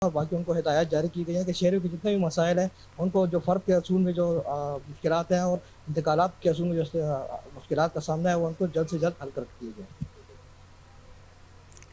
और बाकी उनको हिदायत जारी की गई है कि शहरों के जितने भी मसाइल हैं उनको जो फ़र्द के असूल में जो मुश्किलात हैं और इंतकालात के असूल में जो मुश्किलात का सामना है वो उनको जल्द से जल्द हल कर दिए जाए।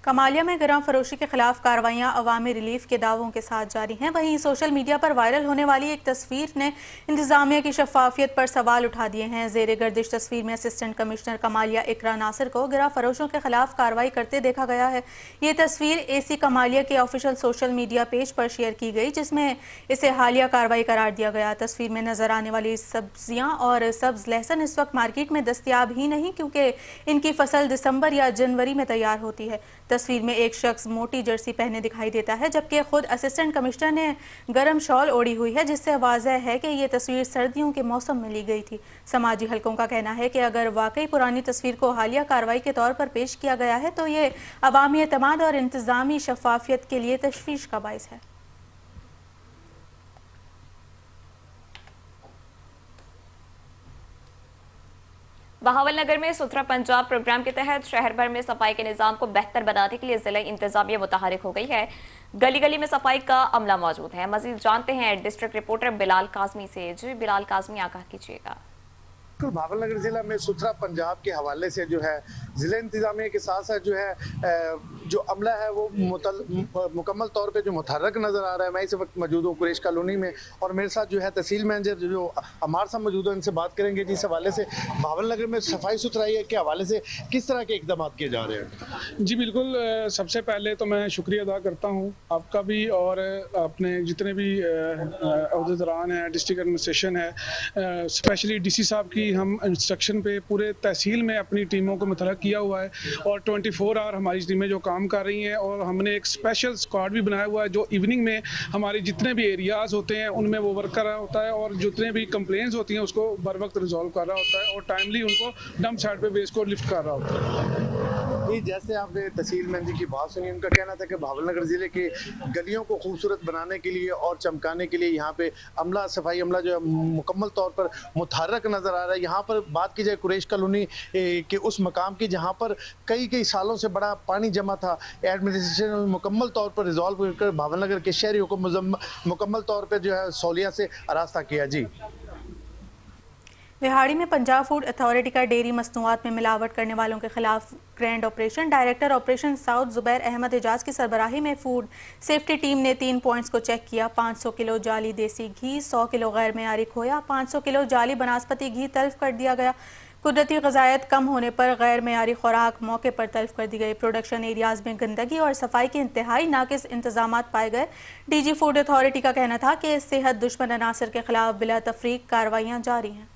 कमालिया में गराम फरोशी के खिलाफ कार्रवाइयां अवामी रिलीफ के दावों के साथ जारी हैं। वहीं सोशल मीडिया पर वायरल होने वाली एक तस्वीर ने इंतजामिया की शफाफियत पर सवाल उठा दिए हैं। जेर गर्दिश तस्वीर में असिस्टेंट कमिश्नर कमालिया इकरा नासिर को गराम फरोशों के खिलाफ कार्रवाई करते देखा गया है। ये तस्वीर AC कमालिया के ऑफिशियल सोशल मीडिया पेज पर शेयर की गई, जिसमें इसे हालिया कार्रवाई करार दिया गया। तस्वीर में नजर आने वाली सब्जियां और सब्ज लहसन इस वक्त मार्केट में दस्तयाब ही नहीं, क्योंकि इनकी फसल दिसंबर या जनवरी में तैयार होती है। तस्वीर में एक शख्स मोटी जर्सी पहने दिखाई देता है, जबकि खुद असिस्टेंट कमिश्नर ने गर्म शॉल ओढ़ी हुई है, जिससे वाज़ेह है कि ये तस्वीर सर्दियों के मौसम में ली गई थी। समाजी हलकों का कहना है कि अगर वाकई पुरानी तस्वीर को हालिया कार्रवाई के तौर पर पेश किया गया है तो ये अवामी एतमाद और इंतजामी शफाफियत के लिए तशवीश का बाइस है। बहावलनगर में सुथरा पंजाब प्रोग्राम के तहत शहर भर में सफाई के निजाम को बेहतर बनाने के लिए जिला इंतजामिया मुतहरिक हो गई है। गली गली में सफाई का अमला मौजूद है। मजीद जानते हैं डिस्ट्रिक्ट रिपोर्टर बिलाल काजमी से। जी बिलाल काजमी, आगाह कीजिएगा। बहावलनगर जिला में सुथरा पंजाब के हवाले से जो है जिला इंतजामिया के साथ साथ जो है जो अमला है वो मुकम्मल तौर पे जो मुतहर्रक नज़र आ रहा है। मैं इस वक्त मौजूद हूँ कुरैश कॉलोनी में और मेरे साथ जो है तहसील मैनेजर जो अमार साहब मौजूद है, इनसे बात करेंगे जी इस हवाले से बहावलनगर में सफाई सुथराई के हवाले से किस तरह के इकदाम किए जा रहे हैं। जी बिल्कुल, सबसे पहले तो मैं शुक्रिया अदा करता हूँ आपका भी और अपने जितने भी अहदेदारान हैं, डिस्ट्रिक्ट एडमिनिस्ट्रेशन है, स्पेशली DC साहब की हम इंस्ट्रक्शन पे पूरे तहसील में अपनी टीमों को मुतहर्रिक किया हुआ है और 24 आवर हमारी टीमें जो काम कर रही हैं और हमने एक स्पेशल स्क्वाड भी बनाया हुआ है जो इवनिंग में हमारी जितने भी एरियाज़ होते हैं उनमें वो वर्क कर रहा होता है और जितने भी कंप्लेंट्स होती हैं उसको बर वक्त रिजॉल्व कर रहा होता है और टाइमली उनको डंप साइड पे बेस को लिफ्ट कर रहा होता है। जी, जैसे आपने तहसील मैनेजर की बात सुनी, उनका कहना था कि बहावलनगर ज़िले के गलियों को खूबसूरत बनाने के लिए और चमकाने के लिए यहाँ पे अमला सफाई अमला जो है मुकम्मल तौर पर मुतहर्रक नज़र आ रहा है। यहाँ पर बात की जाए कुरैश कॉलोनी के उस मकाम की जहाँ पर कई सालों से बड़ा पानी जमा था, एडमिनिस्ट्रेशन मुकम्मल तौर पर रिजॉल्व कर बहावलनगर के शहरियों को मुकम्मल तौर पर जो है सहूलियत से आरास्ता किया। जी, विहाड़ी में पंजाब फूड अथॉरिटी का डेयरी मसनूआत में मिलावट करने वालों के खिलाफ grand operation. Director operation south Zubair Ahmed Ejaz की सरबराही में फूड सेफ्टी टीम ने 3 पॉइंट्स को चेक किया। 500 किलो जाली देसी घी, 100 किलो गैर मेयारी खोया, 500 किलो जाली बनास्पति घी तल्फ कर दिया गया। कुदरती ग़ज़ायत कम होने पर गैर मेयारी खुराक मौके पर तल्फ कर दी गई। प्रोडक्शन एरियाज़ में गंदगी और सफाई के इंतहाई नाकिस इंतजामात पाए गए। DG फूड अथॉरिटी का कहना था कि सेहत दुश्मन अनासर के खिलाफ बिला तफरीक कार्रवाइयाँ जारी हैं।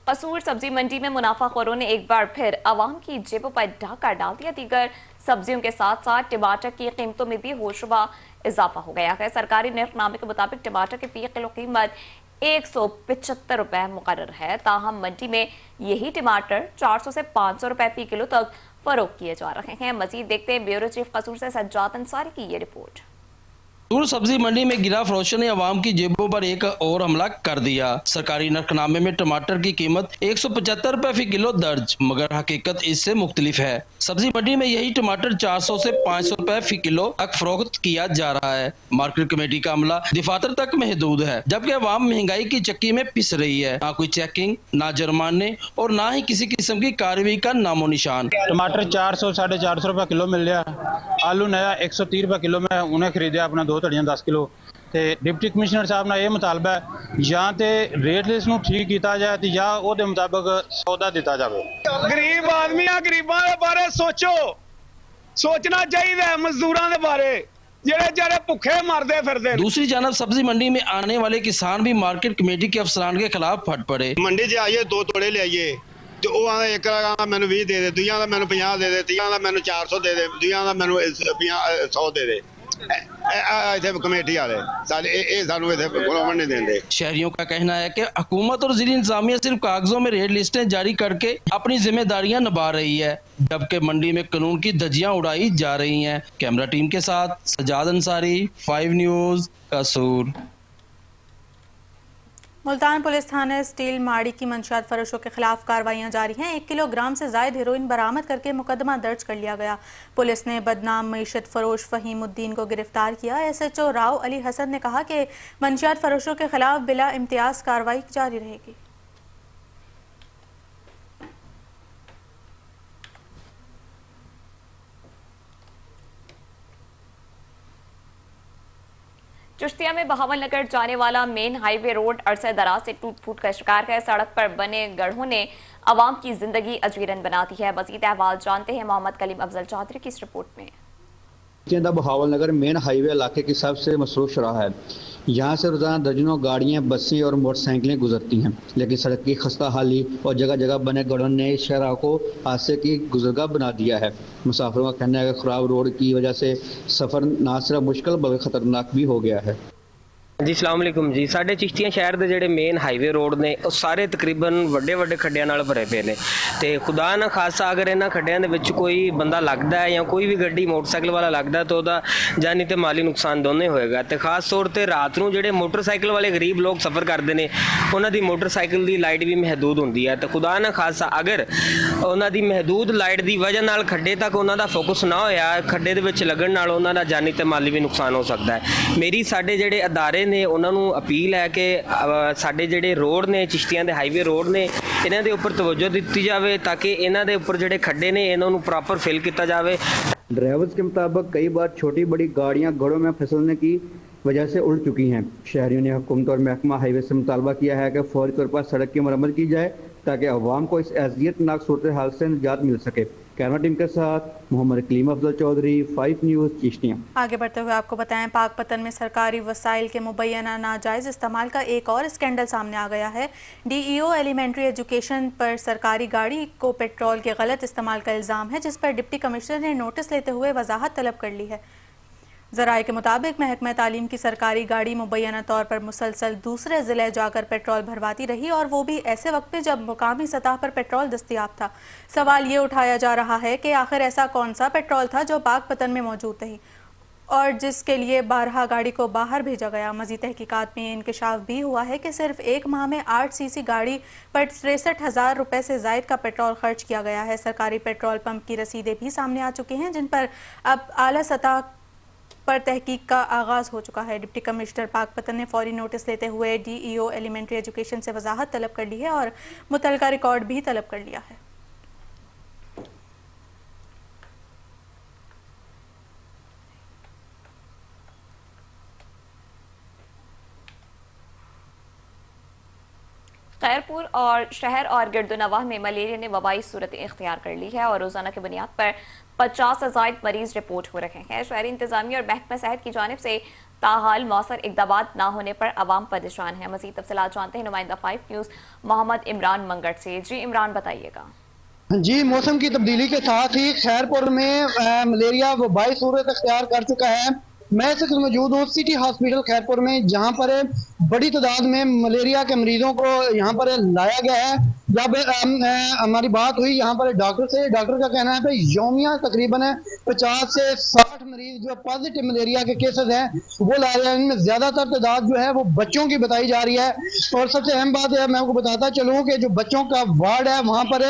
कसूर सब्जी मंडी में मुनाफाखोरों ने एक बार फिर आवाम की जेबों पर डाका डाल दिया। दीगर सब्जियों के साथ साथ टमाटर की कीमतों में भी होशरुबा इजाफा हो गया है। सरकारी निर्खनामे के मुताबिक टमाटर की फी किलो कीमत 175 रुपए मुकर्रर है। ताहम मंडी में यही टमाटर 400 से 500 रुपए फी किलो तक फरोख्त किए जा रहे हैं। मजीद देखते हैं ब्यूरो चीफ कसूर से सज्जाद अंसारी की ये रिपोर्ट। कसूर सब्जी मंडी में गिरा फरोशों ने अवाम की जेबों पर एक और हमला कर दिया। सरकारी नरखनामे में टमाटर की कीमत 175 रुपए फी किलो दर्ज, मगर हकीकत इससे मुख्तलिफ है। सब्जी मंडी में यही टमाटर 400 से 500 रुपए फी किलो तक फरोख्त किया जा रहा है। मार्केट कमेटी का अमला दिफातर तक महदूद है, जबकि अवाम महंगाई की चक्की में पिस रही है। ना कोई चेकिंग, ना जुर्माने और ना ही किसी किस्म की कार्रवाई का नामो निशान। टमाटर 400 साढ़े 400 रुपए किलो मिल रहा। आलू नया 130 रुपए किलो में उन्हें खरीदा अपना 2 धड़ियां 10 किलो। ਤੇ ਡਿਪਟੀ ਕਮਿਸ਼ਨਰ ਸਾਹਿਬ ਨਾਲ ਇਹ ਮੁਤਾਲਬਾ ਹੈ ਜਾਂ ਤੇ ਰੇਟ ਲਿਸਟ ਨੂੰ ਠੀਕ ਕੀਤਾ ਜਾਏ ਤੇ ਜਾਂ ਉਹਦੇ ਮੁਤਾਬਕ ਸੌਦਾ ਦਿੱਤਾ ਜਾਵੇ। ਗਰੀਬ ਆਦਮੀ ਆ, ਗਰੀਬਾਂ ਦੇ ਬਾਰੇ सोचना चाहिए, मजदूरों के बारे जेड़े भुखे मरदे फिरदे। दूसरी जानब सब्जी मंडी में आने वाले किसान भी मार्केट कमेटी के अफसरान के खिलाफ फट पड़े। मंडी च आइए 2 तोड़े ले आइए तो वो आंदा एक मैनू 20 दे दे, दूजियां दा मैनू 50 दे दे, तीजियां दा मैनू 400 दे दे, दूजियां दा मैनू 100 दे दे। कमेटी वाले नहीं देंगे। शहरियों का कहना है कि हुकूमत और जिला इंतजामिया सिर्फ कागजों में रेट लिस्टें जारी करके अपनी जिम्मेदारियां निभा रही है, जबकि मंडी में कानून की धज्जियां उड़ाई जा रही हैं। कैमरा टीम के साथ सज्जाद अंसारी, 5 न्यूज़, कसूर। मुल्तान पुलिस थाने स्टील माड़ी की मंशियात फरोशों के खिलाफ कार्रवाइयां जारी हैं। 1 किलोग्राम से जायद हेरोइन बरामद करके मुकदमा दर्ज कर लिया गया। पुलिस ने बदनाम मईशत फरोश फहीमुद्दीन को गिरफ्तार किया। SHO राव अली हसन ने कहा कि मंशियात फरोशों के खिलाफ बिला इम्तियाज कार्रवाई जारी रहेगी। चिश्तिया में बहावल नगर जाने वाला मेन हाईवे रोड अरसे दराज से टूट फूट का शिकार है। सड़क पर बने गढ़ों ने आवाम की जिंदगी अजीरन बना दी है। मजीद अहवाल जानते हैं मोहम्मद कलीम अफजल चौधरी की इस रिपोर्ट में। बहावल नगर मेन हाईवे इलाके की सबसे मसरूफ शराह है। यहाँ से रोजाना दर्जनों गाड़ियाँ, बसें और मोटरसाइकिलें गुजरती हैं, लेकिन सड़क की खस्ता हाली और जगह जगह बने गढ़ों ने इस शहर को हादसे की गुजरगाह बना दिया है। मुसाफिरों का कहना है कि खराब रोड की वजह से सफ़र ना सिर्फ मुश्किल बल्कि खतरनाक भी हो गया है। जी अस्सलाम वालेकुम जी। साढ़े चिश्तिया शहर के जोड़े मेन हाईवे रोड ने सारे तकरीबन ਵੱਡੇ ਵੱਡੇ खड्डिया नाल भरे पे ने ते खुदा ना खासा अगर इन्हां खड्डियां दे विच कोई बंदा लगदा है या कोई भी गड्डी मोटरसाइकिल वाला लगदा तो उहदा जानी ते माली नुकसान दोनों होएगा। ते खास तौर ते रात नूं जेहड़े मोटरसाइकिल वाले गरीब लोग सफ़र करते हैं उन्हां दी मोटरसाइकिल दी लाइट भी महदूद होंदी है। तो खुदा ना खासा अगर उन्हां दी महदूद लाइट की वजह नाल खड्डे तक उन्हां दा फोकस ना होया, खड्डे दे विच लगन नाल उन्हां दा जानी ते माली भी नुकसान हो सकता है। मेरी साडे जेहड़े अदारे ने उन्होंने अपील है कि साडे जेहड़े रोड ने चिश्तियां दे हाईवे रोड ने इन्हां दे उपर तवज्जो दी जाए ताकि इन्हां दे उपर जेहड़े खड्डे ने इन्हां नूं प्रॉपर फिल किया जाए। ड्राइवर्स के मुताबिक कई बार छोटी बड़ी गाड़ियां गढ़ों में फिसलने की वजह से उलट चुकी हैं। शहरियों ने हुकूमत और महकमा हाईवे से मुतालबा किया है कि फौरी तौर पर सड़क की मरम्मत की जाए ताकि अवाम को इस अज़ियतनाक सूरत हाल से निजात मिल सके। कैमरा टीम के साथ मोहम्मद कलीम अफजल चौधरी, 5 न्यूज़ चिश्तियाँ। आगे बढ़ते हुए आपको बताएं, पाकपतन में सरकारी वसाइल के मुबैना नाजायज़ इस्तेमाल का एक और स्कैंडल सामने आ गया है। DEO एलिमेंट्री एजुकेशन पर सरकारी गाड़ी को पेट्रोल के गलत इस्तेमाल का इल्ज़ाम है, जिस पर डिप्टी कमिश्नर ने नोटिस लेते हुए वजाहत तलब कर ली है। ज़राए के मुताबिक महकमा तालीम की सरकारी गाड़ी मुबैना तौर पर मुसलसल दूसरे ज़िले जाकर पेट्रोल भरवाती रही और वो भी ऐसे वक्त पे जब मुकामी सतह पर पेट्रोल दस्तयाब था। सवाल ये उठाया जा रहा है कि आखिर ऐसा कौन सा पेट्रोल था जो पाकपतन में मौजूद नहीं और जिसके लिए 12 गाड़ी को बाहर भेजा गया। मज़ीद तहकीकात में इंकशाफ भी हुआ है कि सिर्फ एक माह में 8 सीसी गाड़ी पर 63,000 रुपये से ज़ायद का पेट्रोल खर्च किया गया है। सरकारी पेट्रोल पंप की रसीदें भी सामने आ चुकी हैं, जिन पर अब आला सतह पर तहकीक का आगाज़ हो चुका है। डिप्टी कमिश्नर पाकपतन ने फौरी नोटिस लेते हुए DEO एलिमेंट्री एजुकेशन से वजाहत तलब कर ली है और मुतलका रिकॉर्ड भी तलब कर लिया है। खैरपुर और शहर और गिरदुनवाह में मलेरिया ने वबाई सूरत इख्तियार कर ली है और रोजाना की बुनियाद पर 50 से ज़ायद मरीज रिपोर्ट हो रहे हैं। शहरी इंतजामिया और महकमा सेहत की जानिब से ताहाल मौसर इक़दाम ना होने पर अवाम परेशान है। मज़ीद तफसीलात जानते हैं नुमाइंदा 5 न्यूज़ मोहम्मद इमरान मंगट से। जी इमरान, बताइएगा। जी, मौसम की तब्दीली के साथ ही खैरपुर में मलेरिया वबाई सूरत इख्तियार कर चुका है। मैं इस वक्त मौजूद हूँ सिटी हॉस्पिटल खैरपुर में, जहाँ पर बड़ी तादाद में मलेरिया के मरीजों को यहाँ पर लाया गया है। जब हमारी बात हुई यहाँ पर डॉक्टर से, डॉक्टर का कहना है कि यौमिया तकरीबन 50 से 60 मरीज जो पॉजिटिव मलेरिया के केसेस हैं वो ला रहे हैं। इनमें ज़्यादातर तादाद जो है वो बच्चों की बताई जा रही है। और सबसे अहम बात है, मैं आपको बताता चलूँ कि जो बच्चों का वार्ड है वहाँ पर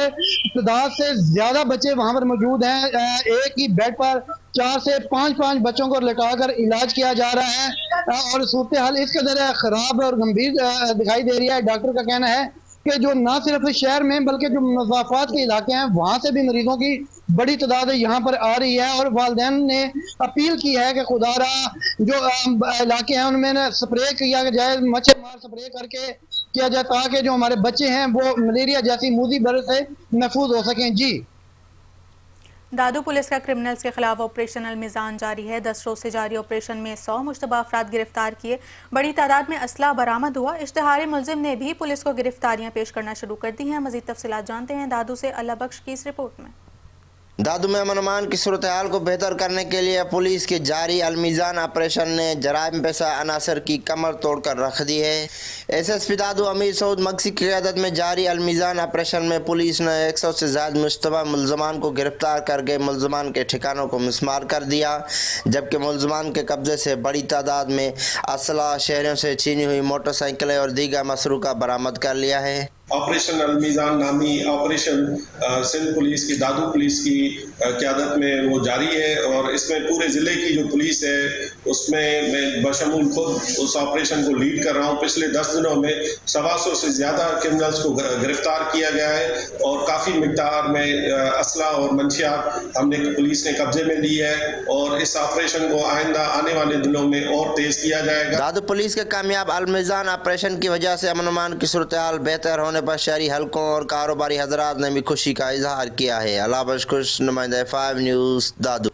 तादाद से ज़्यादा बच्चे वहाँ पर मौजूद हैं। एक ही बेड पर 4 से 5 बच्चों को लटाकर इलाज किया जा रहा है और सूरत हाल इस कदर ख़राब और गंभीर दिखाई दे रही है। डॉक्टर का कहना है कि जो न सिर्फ शहर में बल्कि जो मज़ाफ़ात के इलाके हैं वहाँ से भी मरीजों की बड़ी तादाद यहाँ पर आ रही है। और वालिदैन ने अपील की है कि खुदारा जो इलाके हैं उनमें स्प्रे किया जाए, मच्छर मार स्प्रे करके किया जाए ताकि जो हमारे बच्चे हैं वो मलेरिया जैसी मूजी बरस से महफूज हो सकें। जी, दादू पुलिस का क्रिमिनल्स के खिलाफ ऑपरेशनल मिजान जारी है। 10 रोज से जारी ऑपरेशन में 100 मुश्तबा अफराद गिरफ्तार किए, बड़ी तादाद में असला बरामद हुआ। इश्तिहारी मुलजिम ने भी पुलिस को गिरफ्तारियां पेश करना शुरू कर दी हैं। मजीद तफसीलात जानते हैं दादू से अल्लाह बख्श की इस रिपोर्ट में। दादू में अमन की सूरत हाल को बेहतर करने के लिए पुलिस के जारी अलमीज़ान ऑपरेशन ने जराइम पेशा अनासर की कमर तोड़कर रख दी है। एसएसपी दादू अमीर सऊद मक्सी की क़यादत में जारी अलमीज़ान ऑपरेशन में पुलिस ने 100 से ज़्यादा मुश्तबा मुलजमान को गिरफ्तार करके मुलजमान के ठिकानों को मिसमार कर दिया, जबकि मुलजमान के कब्जे से बड़ी तादाद में असला, शहरों से छीनी हुई मोटरसाइकिलें और दीगर मसरूका बरामद कर लिया है। ऑपरेशन अलमीज़ान नामी ऑपरेशन सिंध पुलिस की, दादू पुलिस की क़यादत में वो जारी है और इसमें पूरे ज़िले की जो पुलिस है उसमें मैं बशमूल खुद उस ऑपरेशन को लीड कर रहा हूँ। पिछले 10 दिनों में 125 से ज़्यादा क्रिमिनल्स को गिरफ्तार किया गया है और काफ़ी मिकदार में असला और मंशियात हमने पुलिस ने कब्जे में ली है और इस ऑपरेशन को आइंदा आने वाले दिनों में और तेज़ किया जाएगा। दादू पुलिस के कामयाब अलमीज़ान ऑपरेशन की वजह से अमन अमान की सूरत हाल बेहतर होने पर शहरी हलकों और कारोबारी हजरात ने भी खुशी का इजहार किया है। अलाबश खुश, नुमाइंदा 5 न्यूज़ दादू।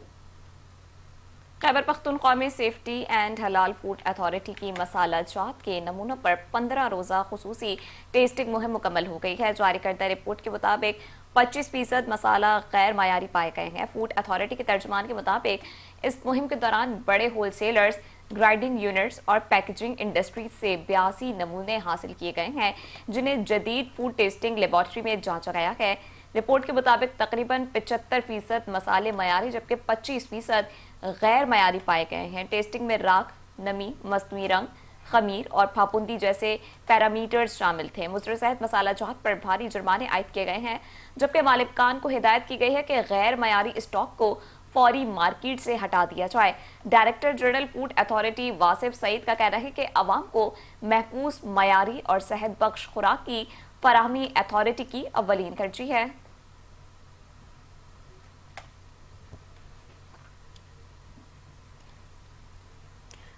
खैबर पख्तूनख्वा में सेफ्टी एंड हलाल फूड अथॉरिटी की मसाला जात के नमूनों पर 15 रोज़ा खुसूसी टेस्टिंग मुहिम मुकम्मल हो गई है। जारी करदा रिपोर्ट के मुताबिक 25% मसाला गैर मायारी पाए गए हैं। फूड अथॉरिटी के तर्जुमान के मुताबिक इस मुहिम के दौरान बड़े होलसेलर्स, ग्राइंडिंग यूनिट्स और पैकेजिंग इंडस्ट्रीज से 82 नमूने हासिल किए गए हैं, जिन्हें जदीद फूड टेस्टिंग लेबॉर्ट्री में जांचा गया है। रिपोर्ट के मुताबिक तकरीबन 75% मसाले मयारी जबकि 25% गैर मयारी पाए गए हैं। टेस्टिंग में राख, नमी, मस्नूई रंग, खमीर और फाफुंदी जैसे पैरामीटर्स शामिल थे। मुस्तरद मसाला जात पर भारी जुर्माने आयद किए गए हैं, जबकि मालिकान को हिदायत की गई है कि गैर मयारी स्टॉक को फौरी मार्केट से हटा दिया जाए। Director general food authority Wasif Saeed का कहना है कि अवाम को महफूज, मयारी और सेहत बख्श खुराक की फराहमी अथॉरिटी की अव्वलीन तरजीह है।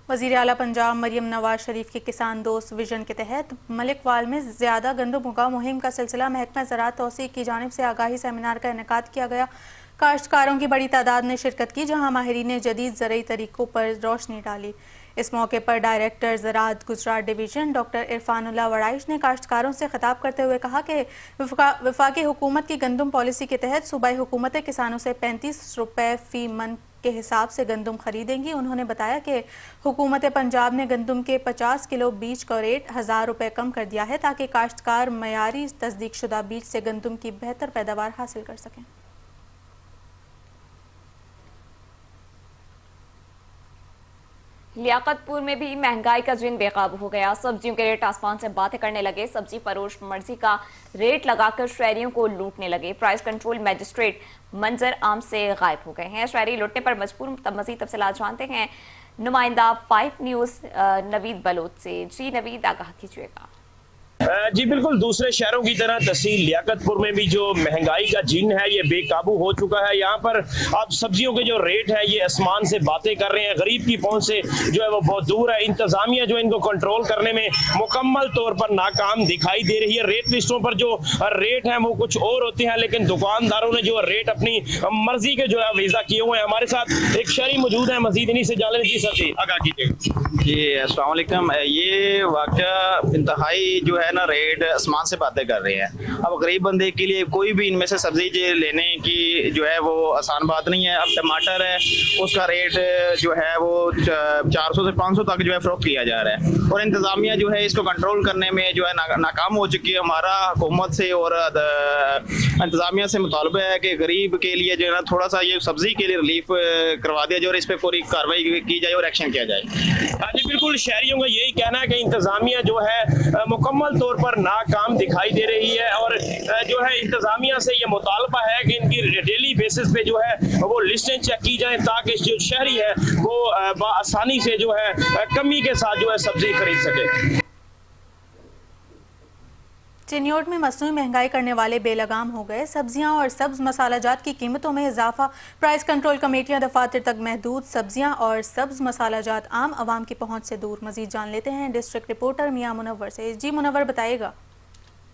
वज़ीर आला पंजाब मरियम नवाज शरीफ के किसान दोस्त विजन के तहत मलिकवाल में ज़्यादा गंदम उगाओ मुहिम का सिलसिला महकमा ज़राअत तौसीक़ की जानिब से आगाही सेमिनार का इनेकाद किया गया। काश्तकारों की बड़ी तादाद ने शिरकत की, जहाँ माहिरीन ने जदीद ज़रई तरीक़ों पर रोशनी डाली। इस मौके पर डायरेक्टर ज़राअत गुजरात डिवीज़न डॉक्टर इरफानुल्लाह वड़ाइश ने काश्तकारों से खिताब करते हुए कहा कि वफाकी हुकूमत की गंदम पॉलिसी के तहत सूबाई हुकूमतें किसानों से 35 रुपये फ़ी मन के हिसाब से गंदम खरीदेंगी। उन्होंने बताया कि हुकूमत पंजाब ने गंदम के 50 किलो बीज का रेट 1000 रुपये कम कर दिया है, ताकि काश्तकार मयारी तस्दीक शुदा बीज से गंदम की बेहतर पैदावार हासिल कर सकें। लियाकतपुर में भी महंगाई का जिन बेकाबू हो गया। सब्जियों के रेट आसमान से बातें करने लगे। सब्जी फरोश मर्जी का रेट लगाकर शहरियों को लूटने लगे। प्राइस कंट्रोल मैजिस्ट्रेट मंजर आम से गायब हो गए हैं। शहरी लूटने पर मजबूर। मजीद तफसीलात जानते हैं नुमाइंदा 5 न्यूज़ नवीद बलोच से। जी नवीद, आगाह कीजिएगा। जी बिल्कुल, दूसरे शहरों की तरह तहसील लियाकतपुर में भी जो महंगाई का जिन है ये बेकाबू हो चुका है। यहाँ पर अब सब्जियों के जो रेट है ये आसमान से बातें कर रहे हैं। गरीब की पहुंच से जो है वो बहुत दूर है। इंतजामिया जो इनको कंट्रोल करने में मुकम्मल तौर पर नाकाम दिखाई दे रही है। रेट लिस्टों पर जो रेट हैं वो कुछ और होते हैं, लेकिन दुकानदारों ने जो रेट अपनी मर्जी के जो है वीज़ा किए हुए हैं। हमारे साथ एक शहरी मौजूद है, मजीद इन्हीं से जान लें। जी सर, जी आगाह कीजिएगा। जी अस्सलाम वालेकुम। ये वाक़या इंतहाई जो है ना रेट आसमान से बातें कर रहे हैं। अब गरीब बंदे के लिए कोई भी इनमें से सब्जी लेने की जो है वो आसान बात नहीं है। अब टमाटर है उसका रेट जो है वो 400 से 500 तक जो है फ़रोख्त किया जा रहा है और इंतज़ामिया जो है इसको कंट्रोल करने में जो है नाकाम हो चुकी है। हमारा हुकूमत से और इंतज़ामिया से मुतालबा है कि गरीब के लिए जो है ना थोड़ा सा ये सब्जी के लिए रिलीफ करवा दिया जाए और इस पर फौरी कार्रवाई की जाए और एक्शन किया जाए। जी बिल्कुल, शहरियों का यही कहना है कि इंतजामिया जो है मुकम्मल तौर पर नाकाम दिखाई दे रही है और जो है इंतजामिया से ये मुतालबा है कि इनकी डेली बेसिस पे जो है वो लिस्टें चेक की जाएं, ताकि जो शहरी है वो आसानी से जो है कमी के साथ जो है सब्जी खरीद सके। चिन्योट में मसनूई महंगाई करने वाले बेलगाम हो गए। सब्जियां और सब्ज मसालाजात की कीमतों में इजाफा। प्राइस कंट्रोल कमेटियां दफातर तक महदूद। सब्जियां और सब्ज मसालाजात आम आवाम की पहुंच से दूर। मजीद जान लेते हैं डिस्ट्रिक्ट रिपोर्टर मियां मुनव्वर से। जी मुनव्वर, बताइएगा।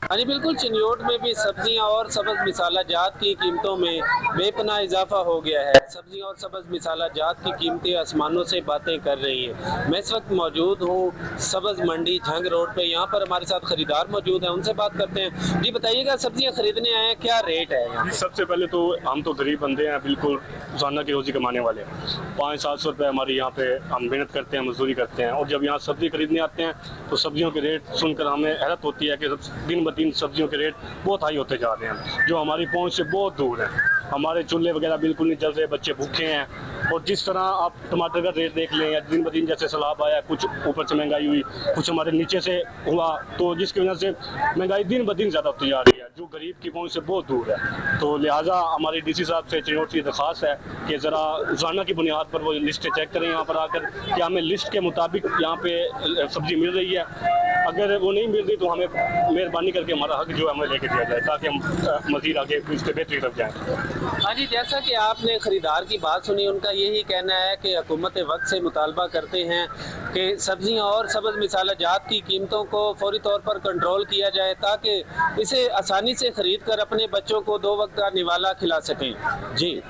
हाँ जी बिल्कुल, चिन्योट में भी सब्जियां और सब्ज मिसाला जात की कीमतों में बेपनाह इजाफा हो गया है। सब्जियां और सब्ज मिसाला जात की कीमतें आसमानों से बातें कर रही हैं। मैं इस वक्त मौजूद हूँ सब्ज मंडी झंग रोड पे। यहाँ पर हमारे साथ खरीदार मौजूद हैं, उनसे बात करते हैं। जी बताइएगा, सब्जियां खरीदने आए हैं, क्या रेट है यहाँ? सबसे पहले तो हम तो गरीब बंदे हैं, बिल्कुल रोजाना की रोजी कमाने वाले हैं। 500-700 रुपये हमारे यहाँ पे हम मेहनत करते हैं, मजदूरी करते हैं, और जब यहाँ सब्जी खरीदने आते हैं तो सब्जियों के रेट सुनकर हमें हैरत होती है कि दिन ब दिन सब्जियों के रेट बहुत हाई होते जा रहे हैं, जो हमारी पहुँच से बहुत दूर है। हमारे चूल्हे वगैरह बिल्कुल नहीं चल रहे, बच्चे भूखे हैं। और जिस तरह आप टमाटर का रेट देख लें, या दिन ब दिन जैसे सैलाब आया, कुछ ऊपर से महंगाई हुई, कुछ हमारे नीचे से हुआ, तो जिसकी वजह से महंगाई दिन ब दिन ज़्यादा होती जा रही है, जो गरीब की पहुंच से बहुत दूर है। तो लिहाजा हमारी डीसी साहब से चिन्योट की दरख्वास्त है कि ज़रा रोज़ाना की बुनियाद पर वो लिस्टें चेक करें यहाँ पर आकर कि हमें लिस्ट के मुताबिक यहाँ पे सब्जी मिल रही है। अगर वो नहीं मिल रही तो हमें मेहरबानी करके हमारा हक जो है हमें लेके दिया जाए, ताकि हम मज़ीद आगे इससे बेहतरी तरफ जाएँ। हाँ जी, जैसा कि आपने खरीदार की बात सुनी, उनका यही कहना है कि हुकूमत वक्त से मुतालबा करते हैं कि सब्जियां और सब्ज़ मिसाला जात की कीमतों को फौरी तौर पर कंट्रोल किया जाए, ताकि इसे आसानी से ख़रीद कर अपने बच्चों को 2 वक्त का निवाला खिला सकें। जी।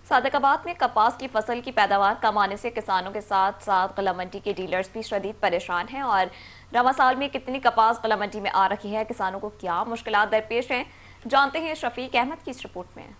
सादिकाबाद में कपास की फसल की पैदावार कम आने से किसानों के साथ साथ गला मंडी के डीलर्स भी शदीद परेशान हैं। और रवा साल में कितनी कपास गला मंडी में आ रही है, किसानों को क्या मुश्किलात दरपेश हैं, जानते हैं शफीक अहमद की इस रिपोर्ट में।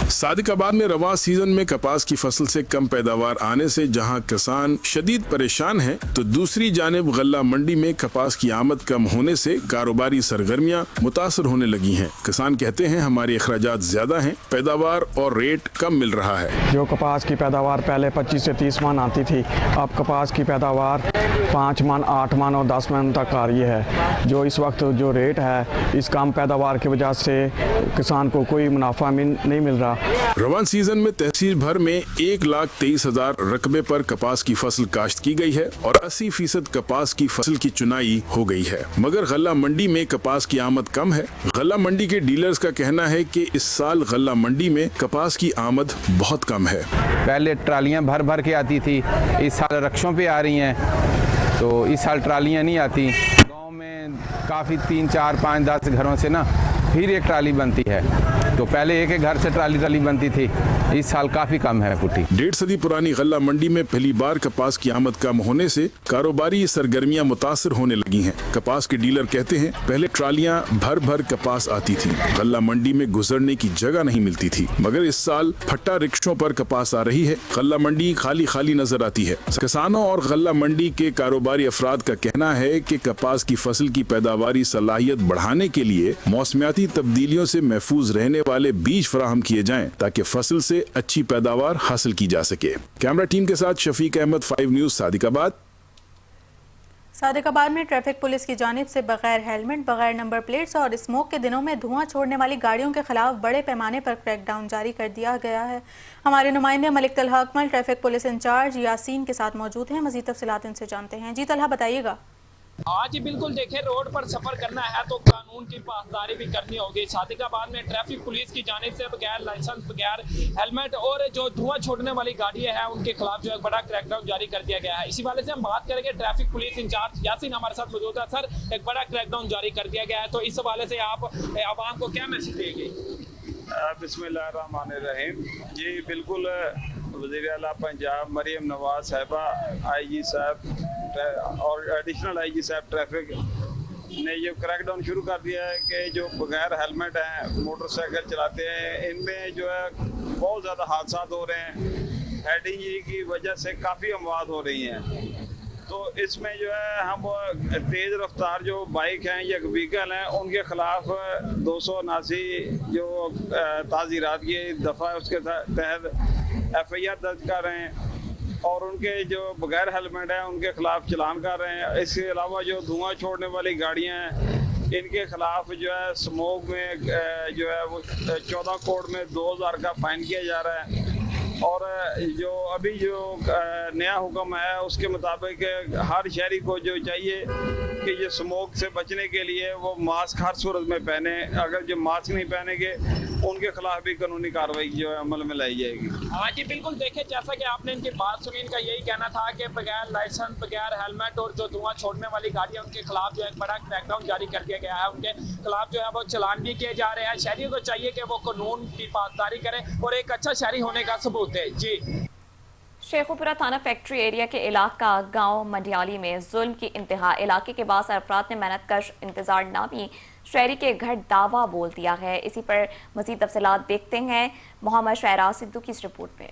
सादिकाबाद में रवा सीजन में कपास की फसल से कम पैदावार आने से जहां किसान शदीद परेशान हैं, तो दूसरी जानिब गल्ला मंडी में कपास की आमद कम होने से कारोबारी सरगर्मियां मुतासर होने लगी हैं। किसान कहते हैं हमारे अखराजात ज्यादा हैं, पैदावार और रेट कम मिल रहा है। जो कपास की पैदावार पहले 25 से 30 मन आती थी, अब कपास की पैदावार 5 मन, 8 मन और 10 मन तक आ रही है। जो इस वक्त जो रेट है, इस कम पैदावार की वजह से किसान को कोई मुनाफा नहीं मिल रहा। रवान सीजन में तहसील भर में 1,23,000 रकबे पर कपास की फसल काश्त की गई है और 80% कपास की फसल की चुनाई हो गई है, मगर गल्ला मंडी में कपास की आमद कम है। गल्ला मंडी के डीलर्स का कहना है कि इस साल गल्ला मंडी में कपास की आमद बहुत कम है। पहले ट्रालियां भर भर के आती थी, इस साल रक्षों पे आ रही हैं, तो इस साल ट्रालियां नहीं आती। गाँव में काफ़ी 3, 4, 5, 10 घरों से ना फिर एक ट्राली बनती है, तो पहले एक घर से ट्राली बनती थी, इस साल काफी कम है पुटी। 1.5 सदी पुरानी गल्ला मंडी में पहली बार कपास की आमद कम होने से कारोबारी सरगर्मियां मुतासर होने लगी हैं। कपास के डीलर कहते हैं पहले ट्रालियां भर भर कपास आती थी, गल्ला मंडी में गुजरने की जगह नहीं मिलती थी, मगर इस साल फट्टा रिक्शों पर कपास आ रही है। गल्ला मंडी खाली खाली नजर आती है। किसानों और गल्ला मंडी के कारोबारी अफराद का कहना है कि कपास की फसल की पैदावारी सलाहियत बढ़ाने के लिए मौसमियाती तब्दीलियों से महफूज रहने वाले बीज फराहम किए जाएं, ताकि फसल से अच्छी पैदावार हासिल की जा सके। कैमरा टीम के साथ शफीक अहमद, 5 न्यूज़, सादिकाबाद। सादिकाबाद में ट्रैफिक पुलिस की जानिब से बगैर हेलमेट, बगैर नंबर प्लेट्स और स्मोक के दिनों में धुआं छोड़ने वाली गाड़ियों के खिलाफ बड़े पैमाने पर क्रैकडाउन जारी कर दिया गया है। हमारे नुमाइंदे Malik Talha Akmal traffic police incharge Yasin के साथ मौजूद हैं, मजीद तफसीलात इनसे जानते हैं। जी तलहा, बताइएगा। हाँ जी बिल्कुल, देखिए रोड पर सफर करना है तो कानून की पासदारी भी करनी होगी। सादिकाबाद में ट्रैफिक पुलिस की जानिब से बगैर लाइसेंस, बगैर हेलमेट और जो धुआं छोड़ने वाली गाड़ियां हैं उनके खिलाफ जो है बड़ा क्रैकडाउन जारी कर दिया गया है। इसी वाले से हम बात करेंगे, ट्रैफिक पुलिस इंचार्ज यासीन हमारे साथ मौजूद है। सर, एक बड़ा क्रैकडाउन जारी कर दिया गया है, तो इस हवाले से आप आवाम को क्या मैसेज देंगे? बिस्मिल्लाहिर्रहमानिर्रहीम। जी बिल्कुल, वज़ीर आला पंजाब मरियम नवाज साहिबा, IG साहब और एडिशनल IG साहब ट्रैफिक ने ये क्रैकडाउन शुरू कर दिया है कि जो बगैर हेलमेट हैं मोटरसाइकिल चलाते हैं, इनमें जो है बहुत ज़्यादा हादसा हो रहे हैं। हेड इंजरी की वजह से काफ़ी अमवात हो रही हैं। तो इसमें जो है हम तेज़ रफ्तार जो बाइक हैं या व्हीकल हैं उनके ख़िलाफ़ 279 जो ताज़ीरात की दफ़ा है उसके तहत FIR दर्ज कर रहे हैं और उनके जो बगैर हेलमेट हैं उनके ख़िलाफ़ चलान कर रहे हैं। इसके अलावा जो धुआं छोड़ने वाली गाड़ियाँ हैं इनके ख़िलाफ़ जो है स्मोक में जो है वो 14 कोड में 2000 का फ़ाइन किया जा रहा है। और जो अभी जो नया हुक्म है उसके मुताबिक हर शहरी को जो चाहिए कि ये स्मोक से बचने के लिए वो मास्क हर सूरत में पहने। अगर जो मास्क नहीं पहनेंगे उनके खिलाफ भी कानूनी कार्रवाई जो है अमल में लाई जाएगी। हाँ जी बिल्कुल, देखिए जैसा कि आपने इनकी बात सुनी, इनका यही कहना था कि बगैर लाइसेंस, बगैर हेलमेट और जो धुआं छोड़ने वाली गाड़ियां, उनके खिलाफ जो है एक बड़ा क्रैकडाउन जारी कर दिया गया है। उनके खिलाफ जो है वो चलान भी किए जा रहे हैं। शहरियों को चाहिए कि वो कानून की पासदारी करें और एक अच्छा शहरी होने का सबूत है। जी, शेखुपुरा थाना फैक्ट्री एरिया के इलाका गांव मंडियाली में जुल्म की इंतहा। इलाके के बाद अफराद ने मेहनतकश इंतजार नामी शहरी के घर दावा बोल दिया है। इसी पर मजीद तफसीलात देखते हैं मोहम्मद शहराज सिद्धू की इस रिपोर्ट में।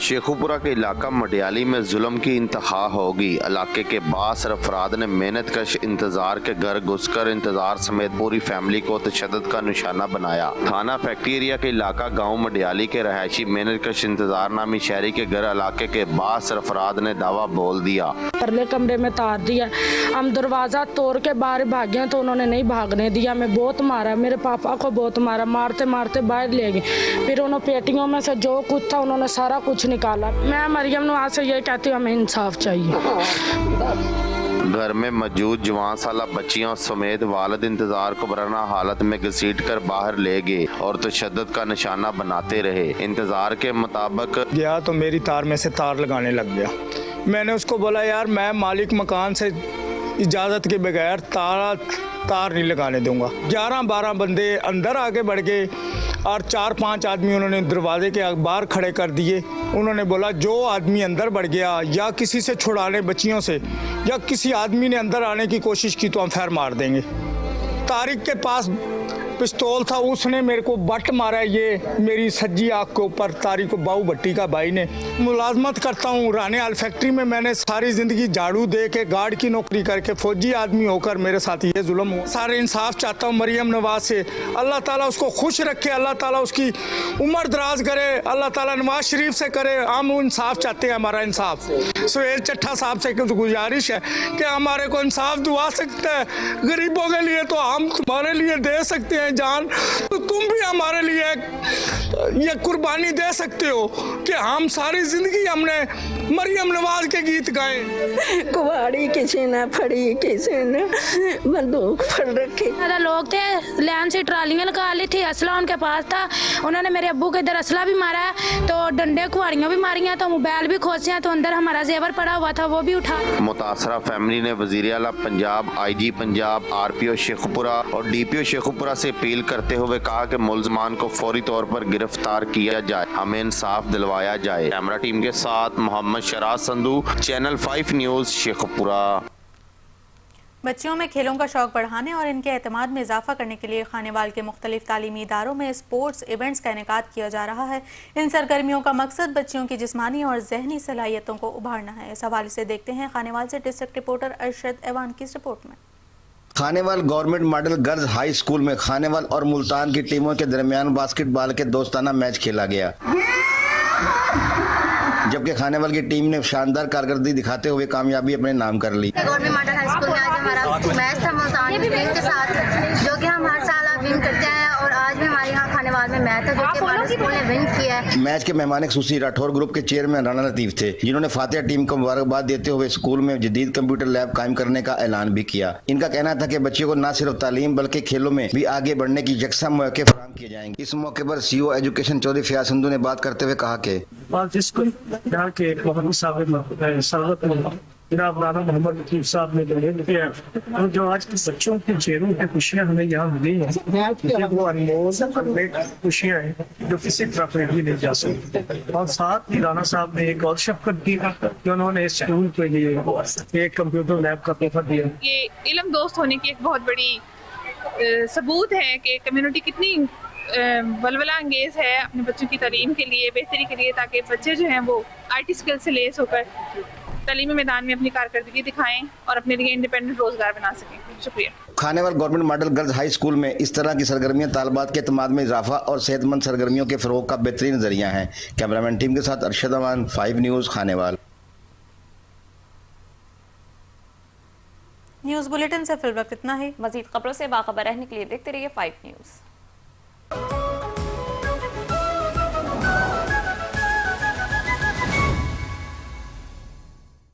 शेखुपुरा के इलाका मडियाली में जुल्म की इंतहा होगी। इलाके के बासर अफराद ने मेहनत कश इंतजार के घर घुसकर इंतजार समेत पूरी फैमिली को तशद्दुद का निशाना बनाया। थाना फैक्ट्री एरिया के इलाका गांव मडियाली के रहायशी मेहनत कश इंतजार नामी शहरी के घर इलाके के बासर अफराद ने दावा बोल दिया। परले कमरे में तार दिया, हम दरवाजा तोड़ के बाहर भागे तो उन्होंने नहीं भागने दिया। मैं बहुत मारा, मेरे पापा को बहुत मारा, मारते मारते बाहर ले गए। फिर उन्होंने पेटियों में से जो कुछ था उन्होंने सारा कुछ निकाला। मैं मरियम नवाज से ये कहती हूँ हमें इंसाफ चाहिए। घर में मौजूद जवान साला बच्चियों समेत वालिद इंतजार को बरना हालत में घसीट कर बाहर ले गए और तशद्दुद का निशाना बनाते रहे। इंतजार के मुताबिक गया तो मेरी तार में से तार लगाने लग गया। मैंने उसको बोला यार मैं मालिक मकान से इजाज़त के बगैर तार नहीं लगाने दूंगा। 11-12 बंदे अंदर आके बढ़ गए और 4-5 आदमी उन्होंने दरवाजे के बाहर खड़े कर दिए। उन्होंने बोला जो आदमी अंदर बढ़ गया या किसी से छुड़ाने बच्चियों से या किसी आदमी ने अंदर आने की कोशिश की तो हम फैर मार देंगे। तारिक के पास पिस्तौल था, उसने मेरे को बट मारा, ये मेरी सज्जी आँख के ऊपर। तारिक बाऊ भट्टी का भाई ने। मुलाजमत करता हूँ राने आल फैक्ट्री में। मैंने सारी ज़िंदगी झाड़ू दे के गार्ड की नौकरी करके फौजी आदमी होकर मेरे साथ ये जुल्म हुआ। सारे इंसाफ चाहता हूँ मरियम नवाज से। अल्लाह ताला उसको खुश रखे, अल्लाह ताला उसकी उम्र दराज करे, अल्लाह ताला नवाज शरीफ से करे। हम इंसाफ चाहते हैं, हमारा इंसाफ। सुहेल चट्ठा साहब से गुजारिश है कि हमारे को इंसाफ दुआ सकते हैं। गरीबों के लिए तो हम तुम्हारे लिए दे सकते हैं जान, तो तुम भी हमारे लिए ये कुर्बानी दे सकते हो कि हम सारी जिंदगी हमने मरियम नवाज के गीत गाए। कुवाड़ी किसी ने फड़ी, किसी ने बंदूक फड़ रखी। लोग थे, लैन से ट्रालियां लगा ली थी, असला उनके पास था। उन्होंने मेरे अब्बू के इधर असला भी मारा, तो डंडे कुआड़ियां भी मारियां, तो मोबाइल भी खोसे हैं, तो अंदर हमारा जेवर पड़ा हुआ था वो भी उठा। मुतासरा फैमिली ने वजीर आला पंजाब, IG पंजाब, RPO शेखुपुरा और DPO शेखुपुरा से अपील करते हुए कहा कि मुलजमान को फौरी तौर पर गिरफ्तार किया जाए, हमें इंसाफ दिलवाया जाए। कैमरा टीम के साथ मोहम्मद शहराज संधू, चैनल 5 न्यूज़ शेखुपुरा। बच्चियों में खेलों का शौक बढ़ाने और इनके एतमाद में इजाफा करने के लिए खानेवाल के मुख्तलिफ तालीमी इदारों में स्पोर्ट्स इवेंट्स का इनेकाद किया जा रहा है। इन सरगर्मियों का मकसद बच्चियों की जिस्मानी और जहनी सलाहियतों को उभारना है। इस हवाले से देखते हैं खानेवाल से डिस्ट्रिक्ट रिपोर्टर अरशद एवान की रिपोर्ट में। Khanewal government model girls high school में खानेवाल और मुल्तान की टीमों के दरमियान बास्केटबॉल के दोस्ताना मैच खेला गया, जबकि खानेवाल की टीम ने शानदार कारकर्दगी दिखाते हुए कामयाबी अपने नाम कर ली। गवर्नमेंट मॉडल हाई स्कूल में आज हमारा मैच था मुल्तान की टीम के साथ, जो कि हम हर साल विन करते हैं और आज भी हमारे यहाँ खानेवाल में मैच है जो कि हमारे स्कूल ने विन किया है। मैच के मेहमान खुसूसी राठौर ग्रुप के चेयरमैन राना लतीफ थे, जिन्होंने फातिहा टीम को मुबारकबाद देते हुए स्कूल में जदीद कंप्यूटर लैब कायम करने का ऐलान भी किया। इनका कहना था कि बच्चों को न सिर्फ तालीम बल्कि खेलों में भी आगे बढ़ने की यकसा मौके फराहम किए जाएंगे। इस मौके पर CO एजुकेशन चौधरी फयाज संधू ने बात करते हुए कहा कि जनाब राना मोहम्मद लतीफ साहब ने और जो आज के बच्चों के चेहरों की खुशियां हमें यहाँ मिली हैं, वो अनमोल खुशियां हैं जो किसी तरह पे भी नहीं जा सकती। और साथ ही राना साहब ने एक और शफकत की कि उन्होंने इस स्कूल के लिए एक कंप्यूटर लैब का तोहफा दिया। ये इल्म दोस्त होने की एक बहुत बड़ी सबूत है कि कम्युनिटी कितनी वलवला अंगेज है अपने बच्चों की तालीम के लिए, बेहतरी के लिए, ताकि बच्चे जो हैं वो IT स्किल से लेस होकर तालीमी मैदान में अपनी कारकर्दगी दिखाएं और अपने लिए इंडिपेंडेंट रोजगार बना सकें। शुक्रिया। Khanewal government model girls high school में इस तरह की सरगर्मियां तालबात के एतमाद में इजाफा और सेहतमंद सरगर्मियों के फरोग का बेहतरीन जरिया हैं। कैमरामैन टीम के साथ अरशद अमान, 5 न्यूज़ खानेवाल। न्यूज़ बुलेटिन से फिल वक्त इतना ही। मजीद खबरों से बाखबर रहने के लिए देखते रहिए 5 न्यूज़।